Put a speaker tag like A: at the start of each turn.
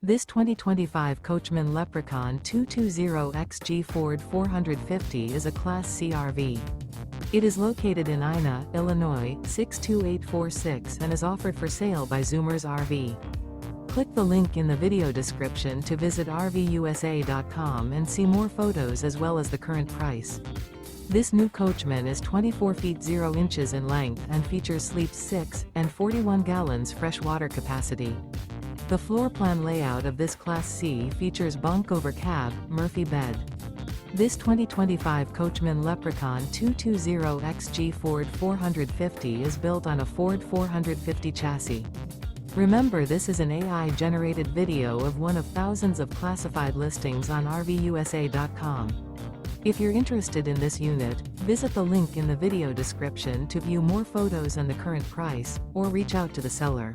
A: This 2025 Coachmen Leprechaun 220XG Ford 450 is a Class C RV. It is located in Ina, Illinois, 62846 and is offered for sale by Zoomers RV. Click the link in the video description to visit RVUSA.com and see more photos as well as the current price. This new Coachmen is 24 feet 0 inches in length and features sleeps 6 and 41 gallons fresh water capacity. The floor plan layout of this Class C features bunk over cab, Murphy bed. This 2025 Coachmen Leprechaun 220XG Ford 450 is built on a Ford 450 chassis. Remember, this is an AI-generated video of one of thousands of classified listings on RVUSA.com. If you're interested in this unit, visit the link in the video description to view more photos and the current price, or reach out to the seller.